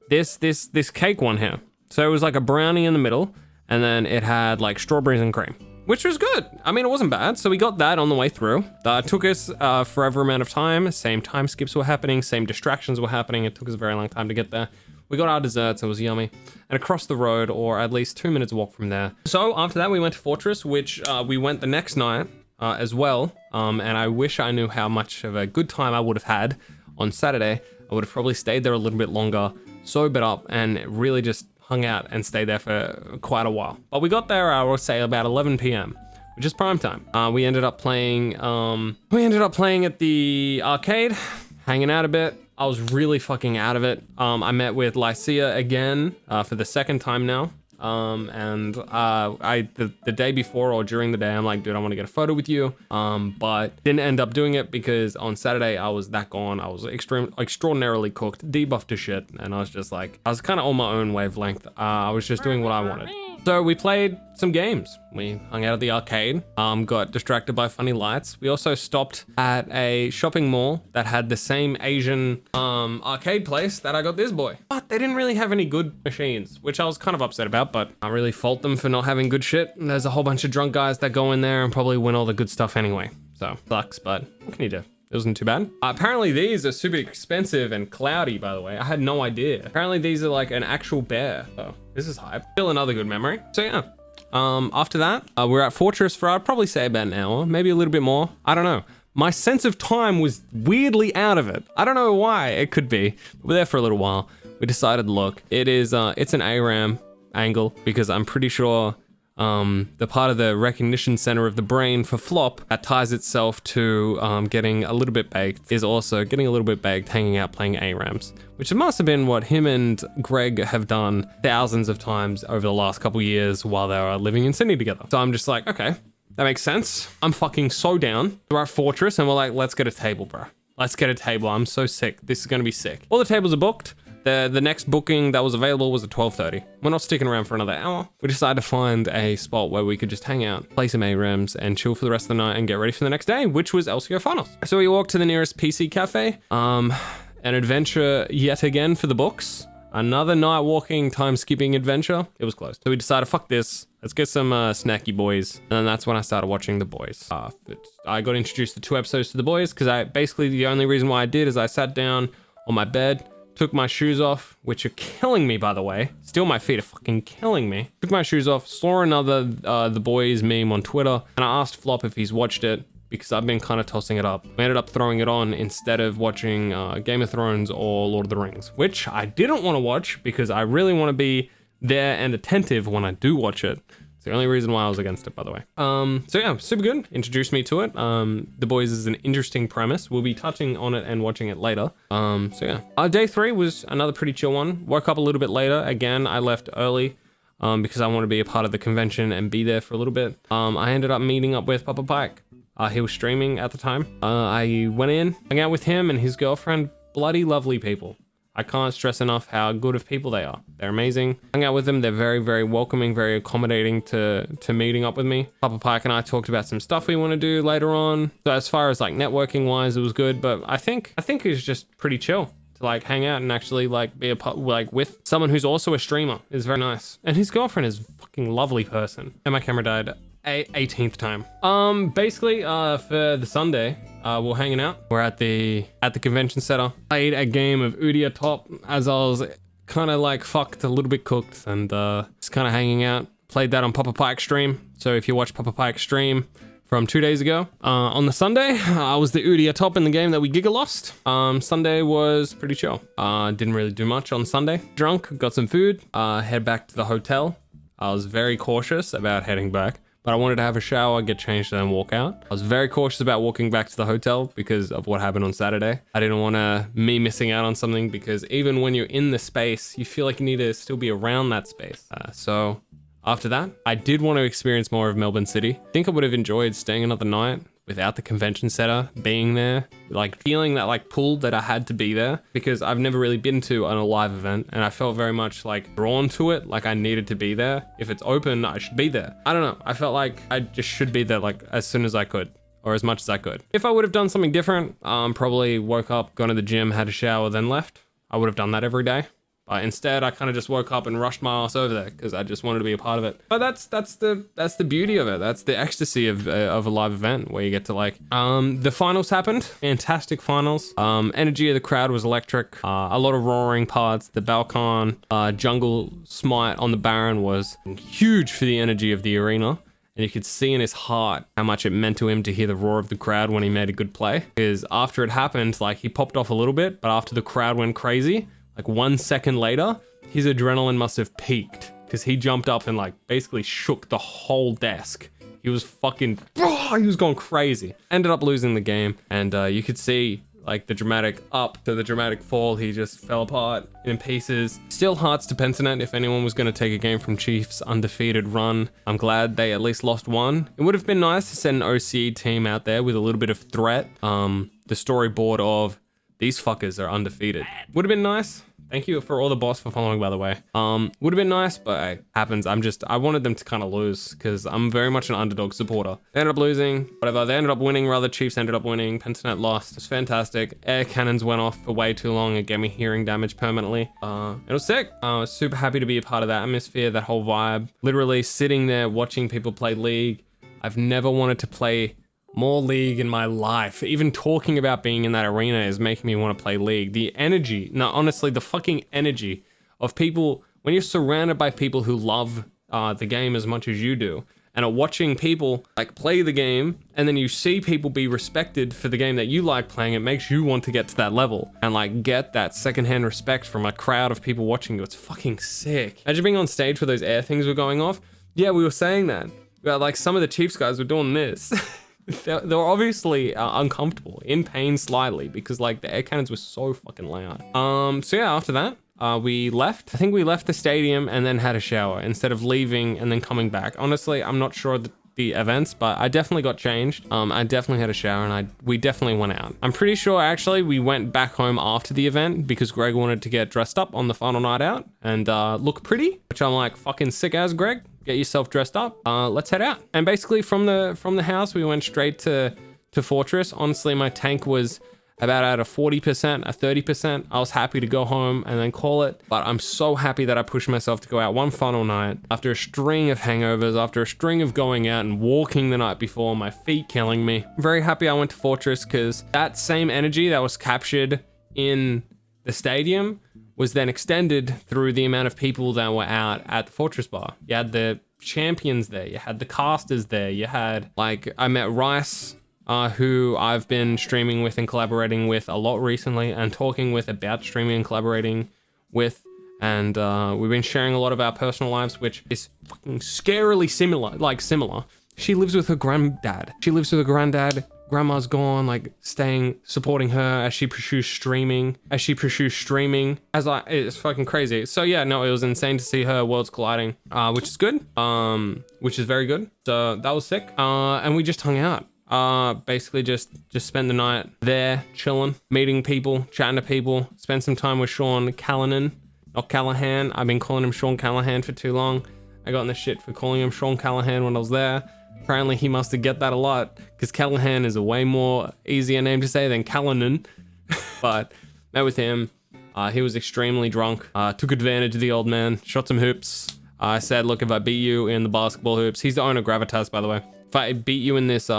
This cake one here. So it was like a brownie in the middle, and then it had like strawberries and cream, which was good. I mean, it wasn't bad. So we got that on the way through. It took us forever amount of time. Same time skips were happening. Same distractions were happening. It took us a very long time to get there. We got our desserts. It was yummy. And across the road, or at least 2 minutes walk from there. So after that, we went to Fortress, which we went the next night as well. And I wish I knew how much of a good time I would have had on Saturday. I would have probably stayed there a little bit longer, sobered up, and really just hung out and stayed there for quite a while. But we got there, I would say, about 11 p.m., which is prime time. We ended up playing at the arcade, hanging out a bit. I was really fucking out of it. I met with Lycia again for the second time now. The day before or during the day, I'm like, dude, I want to get a photo with you. But didn't end up doing it because on Saturday I was that gone. I was extraordinarily cooked, debuffed to shit. And I was just like, I was kind of on my own wavelength. I was just doing what I wanted. So we played some games. We hung out at the arcade, got distracted by funny lights. We also stopped at a shopping mall that had the same Asian arcade place that I got this boy. But they didn't really have any good machines, which I was kind of upset about, but I really fault them for not having good shit. And there's a whole bunch of drunk guys that go in there and probably win all the good stuff anyway. So, sucks, but what can you do? It wasn't too bad. Apparently these are super expensive and cloudy, by the way. I had no idea. Apparently these are like an actual bear. Oh, this is hype. Still another good memory. So yeah, after that, we're at Fortress for, I'd probably say about an hour, maybe a little bit more. I don't know. My sense of time was weirdly out of it. I don't know why. It could be. We're there for a little while. We decided, look, it's an ARAM angle because I'm pretty sure the part of the recognition center of the brain for Flop that ties itself to getting a little bit baked is also getting a little bit baked, hanging out playing ARAMs, which must have been what him and Greg have done thousands of times over the last couple years while they were living in Sydney together. So I'm just like, okay, that makes sense. I'm fucking so down. We're at Fortress and we're like, let's get a table, bro. Let's get a table. I'm so sick. This is gonna be sick. All the tables are booked. The next booking that was available was at 12:30. We're not sticking around for another hour. We decided to find a spot where we could just hang out, play some ARAMs, and chill for the rest of the night and get ready for the next day, which was LCO Finals. So we walked to the nearest PC cafe. An adventure yet again for the books. Another night walking, time skipping adventure. It was closed. So we decided, fuck this. Let's get some snacky boys. And then that's when I started watching The Boys. I got introduced to 2 episodes to The Boys because basically the only reason why I did is I sat down on my bed, took my shoes off, which are killing me, by the way. Still, my feet are fucking killing me. Took my shoes off, saw another The Boys meme on Twitter, and I asked Flop if he's watched it because I've been kind of tossing it up. We ended up throwing it on instead of watching Game of Thrones or Lord of the Rings, which I didn't want to watch because I really want to be there and attentive when I do watch it. It's the only reason why I was against it, by the way. So yeah, super good. Introduced me to it. The Boys is an interesting premise. We'll be touching on it and watching it later. So yeah. Day 3 was another pretty chill one. Woke up a little bit later. Again, I left early because I wanted to be a part of the convention and be there for a little bit. I ended up meeting up with Papa Pike. He was streaming at the time. I went in, hung out with him and his girlfriend. Bloody lovely people. I can't stress enough how good of people they are. They're amazing. Hung out with them. They're very, very welcoming, very accommodating to meeting up with me. Papa Pike and I talked about some stuff we want to do later on. So as far as like networking wise, it was good. But I think it was just pretty chill to like hang out and actually like be with someone who's also a streamer. Is very nice. And his girlfriend is a fucking lovely person. And my camera died 18th time. Basically, for the Sunday, we're hanging out. We're at the convention center. Played a game of Udia Top as I was kind of like fucked, a little bit cooked, and just kind of hanging out. Played that on Papa Pike's stream. So if you watch Papa Pike's stream from 2 days ago, on the Sunday, I was the Udia Top in the game that we giga lost. Sunday was pretty chill. Didn't really do much on Sunday. Drunk, got some food, head back to the hotel. I was very cautious about heading back, but I wanted to have a shower, get changed, and then walk out. I was very cautious about walking back to the hotel because of what happened on Saturday. I didn't want me missing out on something because even when you're in the space, you feel like you need to still be around that space. So after that, I did want to experience more of Melbourne City. I think I would have enjoyed staying another night without the convention center, being there, like feeling that like pull that I had to be there because I've never really been to a live event and I felt very much like drawn to it, like I needed to be there. If it's open, I should be there. I don't know. I felt like I just should be there like as soon as I could or as much as I could. If I would have done something different, probably woke up, gone to the gym, had a shower, then left. I would have done that every day. But instead, I kind of just woke up and rushed my ass over there because I just wanted to be a part of it. But that's the beauty of it. That's the ecstasy of a live event where you get to like. The finals happened. Fantastic finals. Energy of the crowd was electric. A lot of roaring parts. The Balkan jungle smite on the Baron was huge for the energy of the arena. And you could see in his heart how much it meant to him to hear the roar of the crowd when he made a good play. Because after it happened, like he popped off a little bit, but after the crowd went crazy, like 1 second later, his adrenaline must have peaked because he jumped up and like basically shook the whole desk. He was fucking, he was going crazy. Ended up losing the game and you could see like the dramatic up to the dramatic fall. He just fell apart in pieces. Still hearts to Pentanet if anyone was going to take a game from Chiefs' undefeated run. I'm glad they at least lost one. It would have been nice to send an OCE team out there with a little bit of threat. The storyboard of these fuckers are undefeated. Would have been nice. Thank you for all the boss for following, by the way. Would have been nice, but it happens. I wanted them to kind of lose because I'm very much an underdog supporter. They ended up losing, whatever. They ended up winning, rather. Chiefs ended up winning. Pentanet lost. It's fantastic. Air cannons went off for way too long and gave me hearing damage permanently. It was sick. I was super happy to be a part of that atmosphere, that whole vibe. Literally sitting there watching people play League. I've never wanted to play more League in my life. Even talking about being in that arena is making me want to play League. The energy, no, honestly, the fucking energy of people, when you're surrounded by people who love the game as much as you do, and are watching people like play the game, and then you see people be respected for the game that you like playing, it makes you want to get to that level and like get that secondhand respect from a crowd of people watching you. It's fucking sick. Imagine being on stage where those air things were going off. Yeah, we were saying that. Like some of the Chiefs guys were doing this. They were obviously uncomfortable, in pain slightly, because like the air cannons were so fucking loud. So yeah, after that, we left. I think we left the stadium and then had a shower instead of leaving and then coming back. Honestly, I'm not sure the events, but I definitely got changed. I definitely had a shower and we definitely went out. I'm pretty sure actually we went back home after the event because Greg wanted to get dressed up on the final night out and look pretty, which I'm like, fucking sick as, Greg. Get yourself dressed up. Let's head out. And basically from the house, we went straight to Fortress. Honestly, my tank was about at a 40%, a 30%. I was happy to go home and then call it. But I'm so happy that I pushed myself to go out one final night after a string of hangovers, after a string of going out and walking the night before, my feet killing me. I'm very happy I went to Fortress because that same energy that was captured in the stadium was then extended through the amount of people that were out at the Fortress bar. You had the champions there, you had the casters there, you had, like, I met Rice, who I've been streaming with and collaborating with a lot recently and talking with about streaming and collaborating with. And we've been sharing a lot of our personal lives, which is fucking scarily similar. She lives with her granddad. Grandma's gone, like supporting her as she pursues streaming. It's fucking crazy. So yeah, no, it was insane to see her worlds colliding, which is good, which is very good. So that was sick. And we just hung out. Basically just spent the night there, chilling, meeting people, chatting to people, spent some time with Sean Callahan, not Callahan. I've been calling him Sean Callahan for too long. I got in the shit for calling him Sean Callahan when I was there. Apparently he must have get that a lot because Callahan is a way more easier name to say than Callahan. But met with him. He was extremely drunk. Took advantage of the old man. Shot some hoops. I said, look, if I beat you in the basketball hoops, he's the owner of Gravitas, by the way. If I beat you in this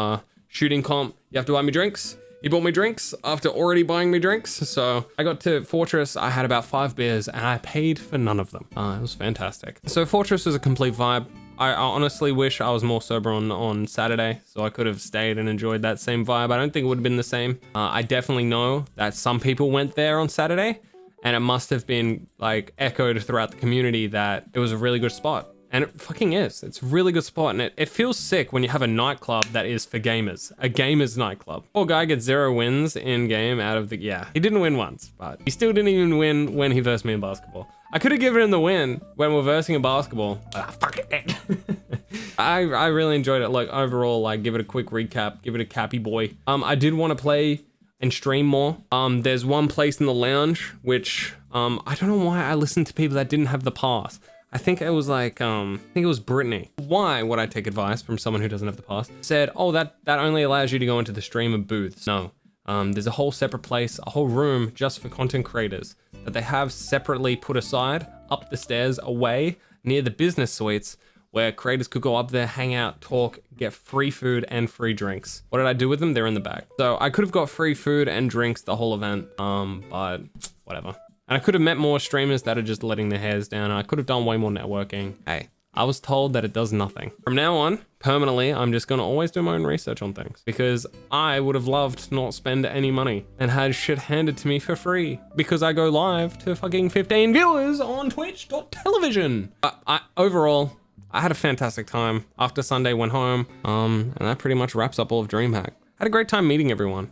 shooting comp, you have to buy me drinks. He bought me drinks after already buying me drinks. So I got to Fortress. I had about 5 beers and I paid for none of them. It was fantastic. So Fortress was a complete vibe. I honestly wish I was more sober on Saturday, so I could have stayed and enjoyed that same vibe. I don't think it would have been the same. I definitely know that some people went there on Saturday, and it must have been like echoed throughout the community that it was a really good spot. And it fucking is. It's a really good spot, and it feels sick when you have a nightclub that is for gamers. A gamers nightclub. Poor guy gets 0 wins in game out of the... Yeah, he didn't win once, but he still didn't even win when he versed me in basketball. I could have given him the win when we're versing in basketball. Fuck it. I really enjoyed it. Like overall, like give it a quick recap, give it a cappy boy. I did want to play and stream more. There's one place in the lounge, which I don't know why I listened to people that didn't have the pass. I think it was like, I think it was Brittany. Why would I take advice from someone who doesn't have the pass? Said, oh, that only allows you to go into the streamer booths. No, there's a whole separate place, a whole room just for content creators that they have separately put aside up the stairs away near the business suites where creators could go up there, hang out, talk, get free food and free drinks. What did I do with them? They're in the back. So I could have got free food and drinks the whole event, but whatever. And I could have met more streamers that are just letting their hairs down. I could have done way more networking. Hey, I was told that it does nothing. From now on, permanently, I'm just gonna always do my own research on things because I would have loved to not spend any money and had shit handed to me for free because I go live to fucking 15 viewers on twitch.television. Overall, I had a fantastic time. After Sunday, went home, and that pretty much wraps up all of DreamHack. Had a great time meeting everyone.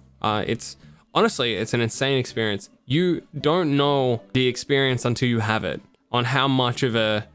Honestly, it's an insane experience. You don't know the experience until you have it, on how much of a...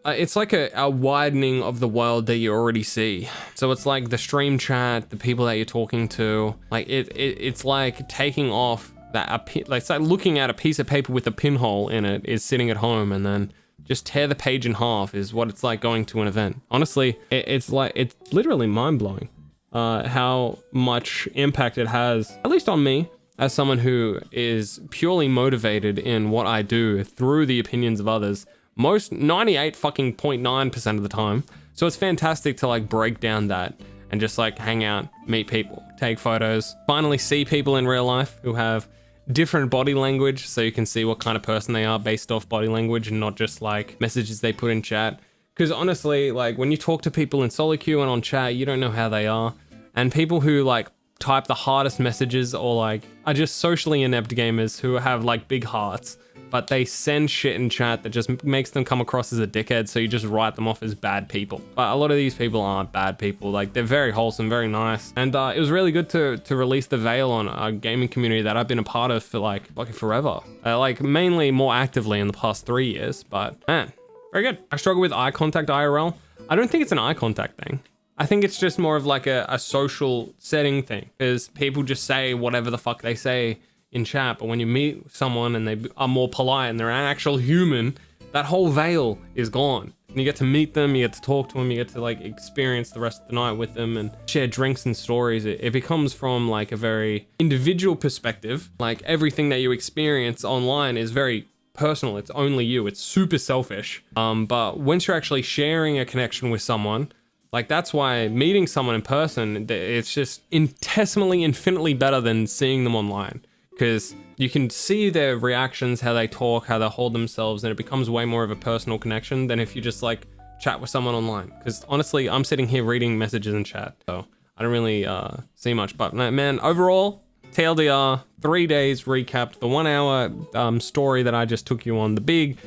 it's like a widening of the world that you already see. So it's like the stream chat, the people that you're talking to, like it's like taking off that, it's like looking at a piece of paper with a pinhole in it is sitting at home and then just tear the page in half is what it's like going to an event. Honestly, it's literally mind-blowing. How much impact it has, at least on me, as someone who is purely motivated in what I do through the opinions of others, 98.9% of the time. So it's fantastic to like break down that and just like hang out, meet people, take photos, finally see people in real life who have different body language so you can see what kind of person they are based off body language and not just like messages they put in chat. Because honestly, like when you talk to people in solo queue and on chat, you don't know how they are. And people who like type the hardest messages or like are just socially inept gamers who have like big hearts, but they send shit in chat that just makes them come across as a dickhead, so you just write them off as bad people. But a lot of these people aren't bad people. Like, they're very wholesome, very nice. And it was really good to release the veil on a gaming community that I've been a part of for like forever. Like mainly more actively in the past 3 years, but man, very good. I struggle with eye contact IRL. I don't think it's an eye contact thing. I think it's just more of like a social setting thing, because people just say whatever the fuck they say in chat, but when you meet someone and they are more polite and they're an actual human, that whole veil is gone. And you get to meet them, you get to talk to them, you get to like experience the rest of the night with them and share drinks and stories. It becomes from like a very individual perspective. Like everything that you experience online is very personal. It's only you. It's super selfish. But once you're actually sharing a connection with someone, like that's why meeting someone in person, it's just infinitesimally, infinitely better than seeing them online. Because you can see their reactions, how they talk, how they hold themselves, and it becomes way more of a personal connection than if you just like chat with someone online. Because honestly, I'm sitting here reading messages in chat, so I don't really see much. But man, overall, TLDR, 3 days recapped, the 1 hour story that I just took you on, the big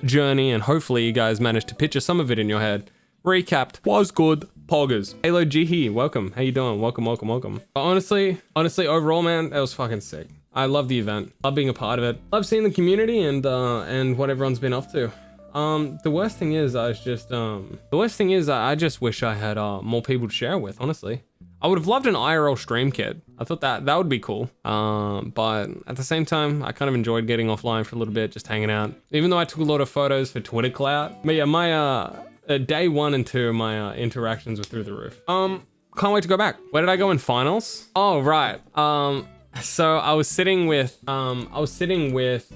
journey, and hopefully you guys managed to picture some of it in your head. Recapped, was good. Poggers. Halo Jihi, welcome. How you doing? Welcome. But honestly, overall, man, that was fucking sick. I love the event. Love being a part of it. Love seeing the community and what everyone's been up to. The worst thing is I just wish I had more people to share with, honestly. I would have loved an IRL stream kit. I thought that would be cool. But at the same time, I kind of enjoyed getting offline for a little bit, just hanging out. Even though I took a lot of photos for Twitter clout. But yeah, my day 1 and 2, my interactions were through the roof. Can't wait to go back. Where did I go in finals? Oh, right. So I was sitting with, wait,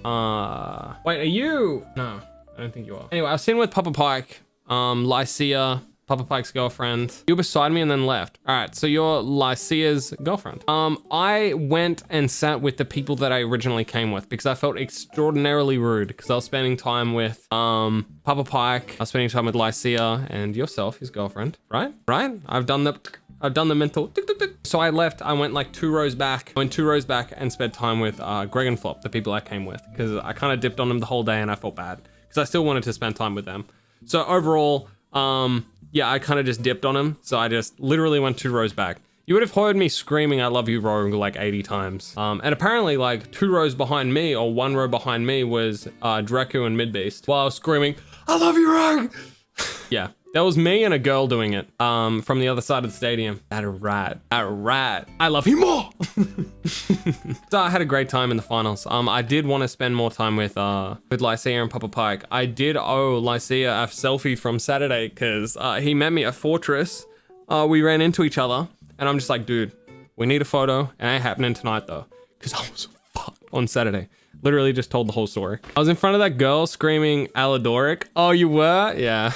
are you? No, I don't think you are. Anyway, I was sitting with Papa Pike, Lycia, Papa Pike's girlfriend. You were beside me and then left. All right, so you're Lycia's girlfriend. I went and sat with the people that I originally came with because I felt extraordinarily rude because I was spending time with Papa Pike, I was spending time with Lycia and yourself, his girlfriend, right? I've done the mental tick, tick, tick. So I left, I went like 2 rows back, and spent time with Greg and Flop, the people I came with, because I kind of dipped on them the whole day and I felt bad because I still wanted to spend time with them. So overall, yeah, I kind of just dipped on him. So I just literally went 2 rows back. You would have heard me screaming, I love you, Rogue, like 80 times. And apparently like 2 rows behind me or 1 row behind me was Dreku and Midbeast while I was screaming, I love you, Rogue. Yeah, that was me and a girl doing it from the other side of the stadium. That a rat. I love you more. So I had a great time in the finals. I did want to spend more time with Lycia and Papa Pike. I did owe Lycia a selfie from Saturday because he met me at Fortress. We ran into each other and I'm just like, dude, we need a photo. It ain't happening tonight though, because I was fucked on Saturday. Literally just told the whole story. I was in front of that girl screaming Aladoric. Oh, you were? Yeah.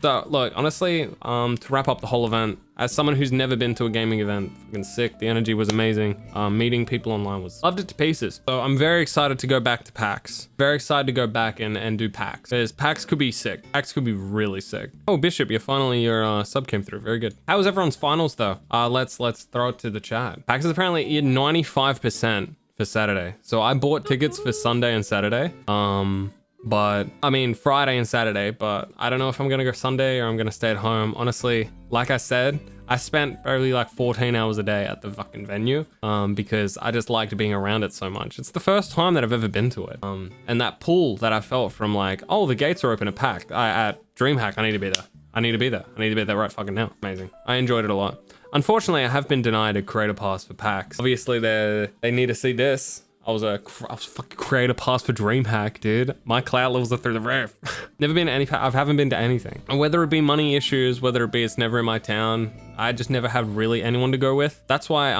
So look, honestly, to wrap up the whole event, as someone who's never been to a gaming event, fucking sick. The energy was amazing. Meeting people online loved it to pieces. So I'm very excited to go back to PAX. Very excited to go back and do PAX. Because PAX could be sick. PAX could be really sick. Oh, Bishop, your sub came through. Very good. How was everyone's finals though? Let's throw it to the chat. PAX is apparently at 95%. For Saturday. So I bought tickets for Sunday and Saturday. But I mean Friday and Saturday, but I don't know if I'm gonna go Sunday or I'm gonna stay at home. Honestly, like I said, I spent barely like 14 hours a day at the fucking venue because I just liked being around it so much. It's the first time that I've ever been to it. And that pull that I felt from like, oh, the gates are open at PAX. At DreamHack, I need to be there. I need to be there right fucking now. Amazing. I enjoyed it a lot. Unfortunately, I have been denied a creator pass for PAX. Obviously, they need to see this. I was fucking creator pass for DreamHack, dude. My clout levels are through the roof. Never been to any, I haven't been to anything. And whether it be money issues, whether it be it's never in my town, I just never have really anyone to go with. That's why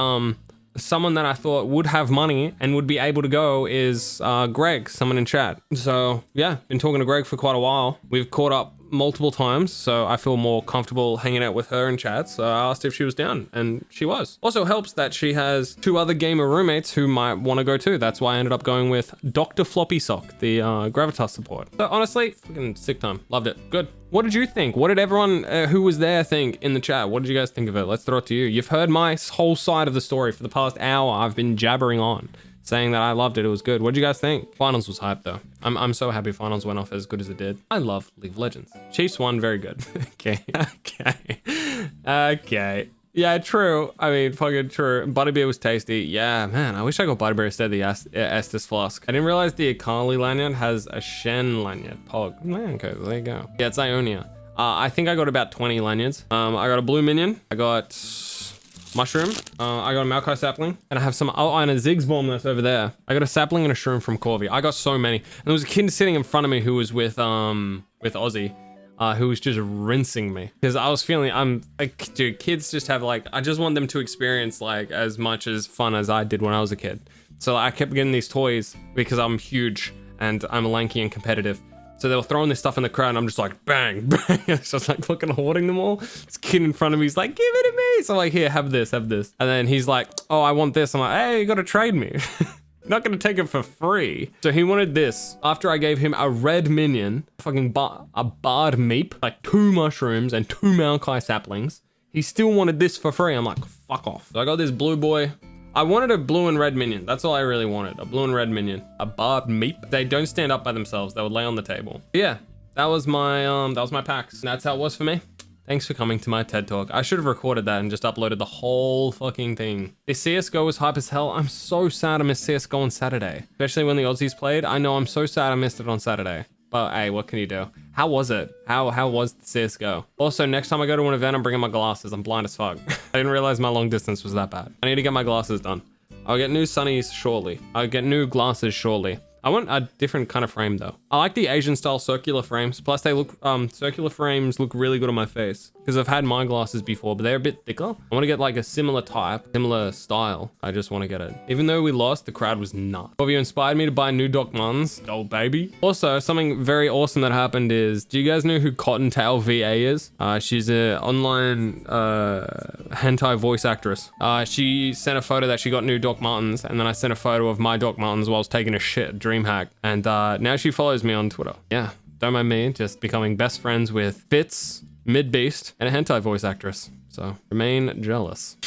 someone that I thought would have money and would be able to go is Greg, someone in chat. So yeah, been talking to Greg for quite a while. We've caught up multiple times, so I feel more comfortable hanging out with her in chats. So I asked if she was down, and she was. Also helps that she has 2 other gamer roommates who might want to go too. That's why I ended up going with Dr. Floppy Sock, the Gravitas support. So honestly, fucking sick time. Loved it. Good. What did you think? What did everyone who was there think in the chat? What did you guys think of it? Let's throw it to you. You've heard my whole side of the story for the past hour. I've been jabbering on, saying that I loved it. It was good. What did you guys think? Finals was hype though. I'm so happy finals went off as good as it did. I love League of Legends. Chiefs won, very good. Okay. Okay. Yeah, true. I mean, fucking true. Butterbeer was tasty. Yeah, man, I wish I got Butterbeer instead of the Estus Flask. I didn't realize the Akali lanyard has a Shen lanyard. Pog. Man, okay, there you go. Yeah, it's Ionia. I think I got about 20 lanyards. I got a blue minion. I got mushroom. I got a Maokai sapling, and I have some, and a Ziggs bomb that's over there. I got a sapling and a shroom from Corvy. I got so many. And there was a kid sitting in front of me who was with Ozzy, who was just rinsing me because I was feeling, I'm like, dude, kids just have like, I just want them to experience like as much as fun as I did when I was a kid. So I kept getting these toys because I'm huge and I'm lanky and competitive. So they were throwing this stuff in the crowd and I'm just like, bang, bang. It's just like fucking hoarding them all. This kid in front of me is like, give it to me. So I'm like, here, have this, have this. And then he's like, oh, I want this. I'm like, hey, you gotta trade me. You're not gonna take it for free. So he wanted this. After I gave him a red minion, fucking a barred meep, like 2 mushrooms and 2 Maokai saplings. He still wanted this for free. I'm like, fuck off. So I got this blue boy. I wanted a blue and red minion. That's all I really wanted. A blue and red minion. A barred meep. They don't stand up by themselves. They would lay on the table. But yeah, that was my packs. And that's how it was for me. Thanks for coming to my TED Talk. I should have recorded that and just uploaded the whole fucking thing. The CSGO was hype as hell. I'm so sad I missed CSGO on Saturday. Especially when the Aussies played. I know I'm so sad I missed it on Saturday. But hey, what can you do? How was it? How was the CSGO? Also, next time I go to an event, I'm bringing my glasses. I'm blind as fuck. I didn't realize my long distance was that bad. I need to get my glasses done. I'll get new sunnies shortly. I'll get new glasses shortly. I want a different kind of frame though. I like the Asian style circular frames. Plus they look, circular frames look really good on my face. Because I've had my glasses before, but they're a bit thicker. I want to get like a similar type, similar style. I just want to get it. Even though we lost, the crowd was nuts. Corvy inspired me to buy new Doc Martens. Oh baby. Also, something very awesome that happened is, do you guys know who Cottontail VA is? She's an online hentai voice actress. She sent a photo that she got new Doc Martens, and then I sent a photo of my Doc Martens while I was taking a shit at DreamHack. And now she follows me on Twitter. Yeah, don't mind me, just becoming best friends with Fitz, Mid Beast, and a hentai voice actress. So remain jealous.